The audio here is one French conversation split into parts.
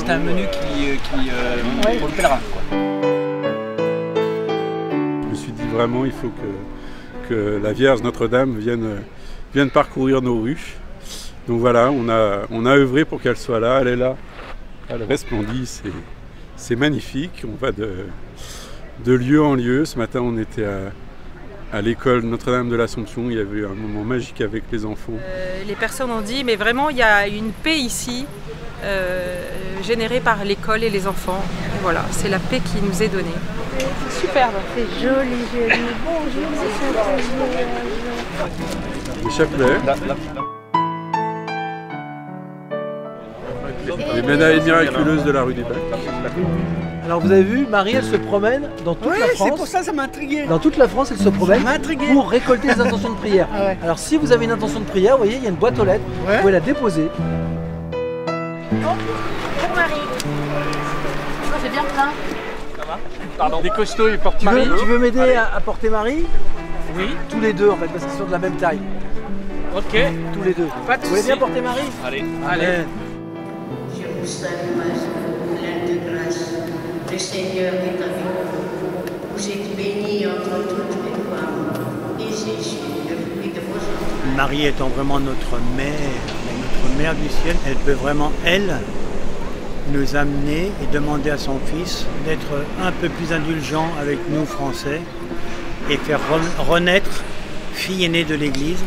c'est un menu pour le pèlerin, quoi. Je me suis dit vraiment, il faut que la Vierge Notre-Dame vienne parcourir nos rues. Donc voilà, on a œuvré pour qu'elle soit là, elle est là, elle resplendit, c'est magnifique. On va de lieu en lieu. Ce matin, on était à l'école Notre-Dame de l'Assomption, il y avait eu un moment magique avec les enfants. Les personnes ont dit, mais vraiment, il y a une paix ici, générée par l'école et les enfants. Et voilà, c'est la paix qui nous est donnée. C'est superbe. C'est joli, joli. Bonjour, Les chapelets. Les médailles miraculeuses de la rue des Bacs. Alors vous avez vu, Marie, elle se promène dans toute la France. C'est pour ça que ça m'a intrigué. Dans toute la France, elle se promène pour récolter les intentions de prière. Ah ouais. Alors si vous avez une intention de prière, vous voyez, il y a une boîte aux lettres, vous pouvez la déposer. Pour Marie. C'est bien plein. Ça va? Pardon. Des costauds, ils portent Marie. Tu veux m'aider à porter Marie? Oui. Tous les deux en fait, parce qu'ils sont de la même taille. Ok. Tous les deux. Pas de Vous voulez soucis. bien porter Marie? Allez. Je vous salue Marie, pleine de grâce. Le Seigneur est avec vous. Vous êtes bénie entre toutes les femmes. Et Jésus, le fruit de vos entrailles. Marie étant vraiment notre mère du ciel, elle peut vraiment, elle, nous amener et demander à son fils d'être un peu plus indulgent avec nous Français et faire renaître fille aînée de l'Église.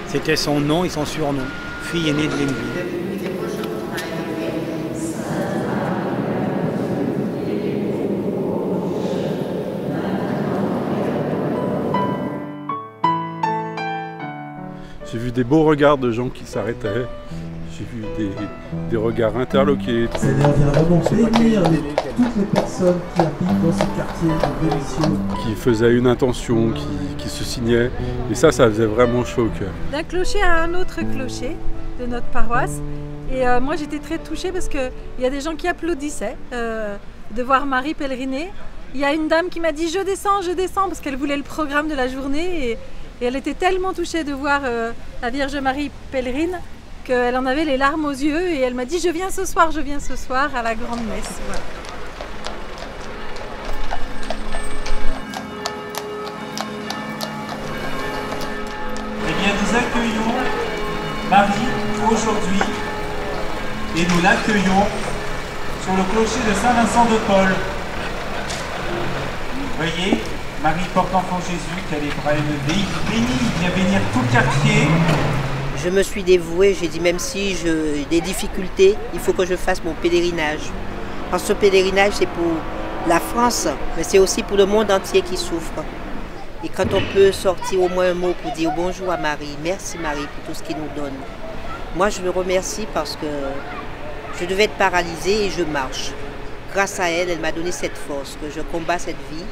C'était son nom et son surnom, fille aînée de l'Église. J'ai vu des beaux regards de gens qui s'arrêtaient. J'ai vu des regards interloqués. Seigneur, viens vraiment bénir toutes les personnes qui habitent dans ce quartier de Vélissieux. Qui faisaient une intention, qui se signaient. Et ça faisait vraiment chaud au cœur. D'un clocher à un autre clocher de notre paroisse. Et moi, j'étais très touchée parce qu'il y a des gens qui applaudissaient de voir Marie pèleriner. Il y a une dame qui m'a dit « je descends » parce qu'elle voulait le programme de la journée. Et elle était tellement touchée de voir la Vierge Marie pèlerine qu'elle en avait les larmes aux yeux et elle m'a dit je viens ce soir à la grande messe. Voilà. Eh bien, nous accueillons Marie aujourd'hui et nous l'accueillons sur le clocher de Saint-Vincent de Paul. Voyez, Marie porte l'enfant Jésus, qu'elle est vraiment bénie, vient bénir tout le quartier. Je me suis dévouée, j'ai dit même si j'ai des difficultés, il faut que je fasse mon pèlerinage. Parce que ce pèlerinage, c'est pour la France, mais c'est aussi pour le monde entier qui souffre. Et quand on peut sortir au moins un mot pour dire bonjour à Marie, merci Marie pour tout ce qu'il nous donne. Moi, je le remercie parce que je devais être paralysée et je marche. Grâce à elle, elle m'a donné cette force, que je combats cette vie.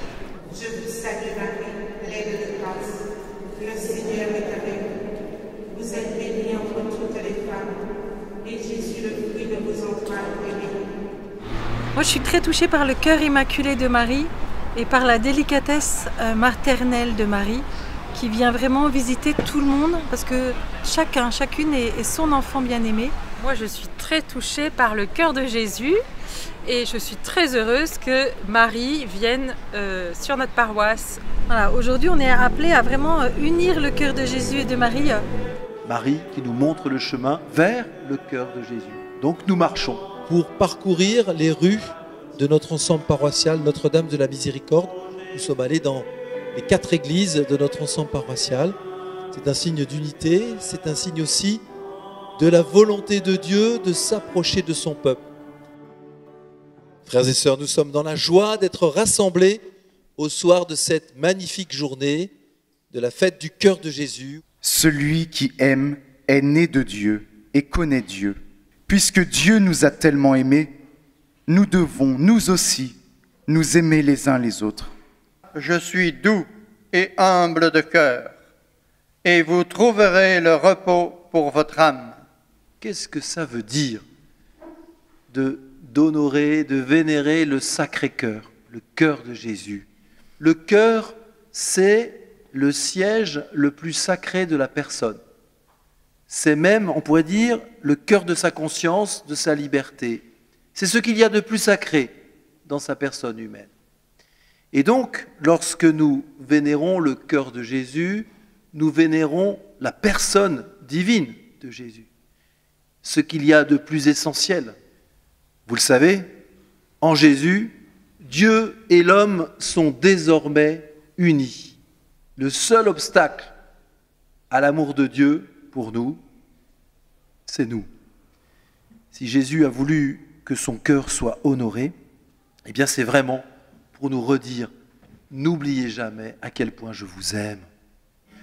Je vous salue Marie, pleine de grâce. Le Seigneur est avec vous. Vous êtes bénie entre toutes les femmes. Et Jésus, le fruit de vos entrailles, est béni. Moi, je suis très touchée par le cœur immaculé de Marie et par la délicatesse maternelle de Marie qui vient vraiment visiter tout le monde parce que chacune est son enfant bien-aimé. Moi, je suis très touchée par le cœur de Jésus et je suis très heureuse que Marie vienne sur notre paroisse. Voilà, aujourd'hui, on est appelé à vraiment unir le cœur de Jésus et de Marie. Marie qui nous montre le chemin vers le cœur de Jésus. Donc nous marchons. Pour parcourir les rues de notre ensemble paroissial Notre-Dame de la Miséricorde, nous sommes allés dans les 4 églises de notre ensemble paroissial. C'est un signe d'unité, c'est un signe aussi de la volonté de Dieu de s'approcher de son peuple. Frères et sœurs, nous sommes dans la joie d'être rassemblés au soir de cette magnifique journée de la fête du cœur de Jésus. Celui qui aime est né de Dieu et connaît Dieu. Puisque Dieu nous a tellement aimés, nous devons, nous aussi, nous aimer les uns les autres. Je suis doux et humble de cœur, et vous trouverez le repos pour votre âme. Qu'est-ce que ça veut dire d'honorer, de vénérer le Sacré-Cœur, le cœur de Jésus? Le cœur, c'est le siège le plus sacré de la personne. C'est même, on pourrait dire, le cœur de sa conscience, de sa liberté. C'est ce qu'il y a de plus sacré dans sa personne humaine. Et donc, lorsque nous vénérons le cœur de Jésus, nous vénérons la personne divine de Jésus. Ce qu'il y a de plus essentiel. Vous le savez, en Jésus, Dieu et l'homme sont désormais unis. Le seul obstacle à l'amour de Dieu pour nous, c'est nous. Si Jésus a voulu que son cœur soit honoré, eh bien c'est vraiment pour nous redire, n'oubliez jamais à quel point je vous aime.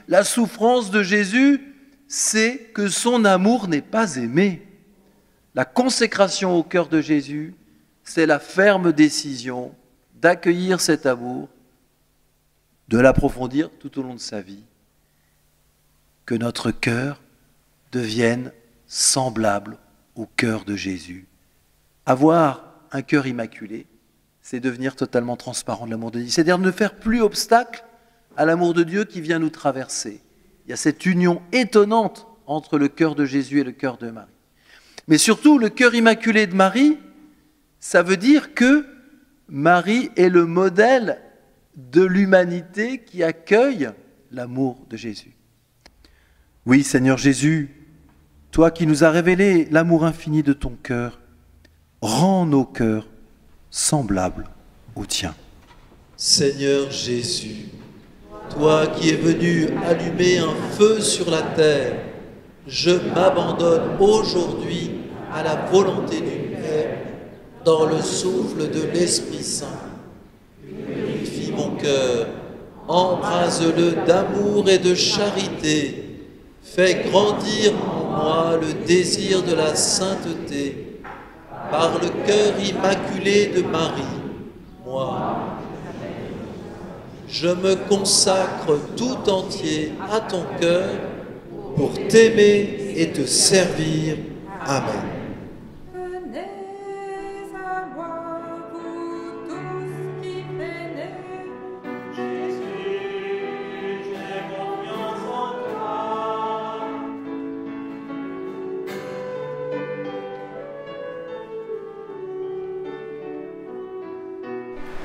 La souffrance de Jésus, c'est que son amour n'est pas aimé. La consécration au cœur de Jésus, c'est la ferme décision d'accueillir cet amour, de l'approfondir tout au long de sa vie, que notre cœur devienne semblable au cœur de Jésus. Avoir un cœur immaculé, c'est devenir totalement transparent de l'amour de Dieu. C'est-à-dire ne faire plus obstacle à l'amour de Dieu qui vient nous traverser. Il y a cette union étonnante entre le cœur de Jésus et le cœur de Marie. Mais surtout, le cœur immaculé de Marie, ça veut dire que Marie est le modèle de l'humanité qui accueille l'amour de Jésus. Oui, Seigneur Jésus, toi qui nous as révélé l'amour infini de ton cœur, rends nos cœurs semblables au tien. Seigneur Jésus, toi qui es venu allumer un feu sur la terre, je m'abandonne aujourd'hui à la volonté du Père dans le souffle de l'Esprit Saint. Purifie mon cœur, embrase-le d'amour et de charité, fais grandir en moi le désir de la sainteté, par le cœur immaculé de Marie, moi. Je me consacre tout entier à ton cœur pour t'aimer et te servir. Amen.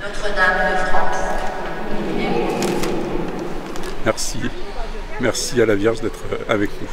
Notre-Dame de France. Merci. Merci à la Vierge d'être avec nous.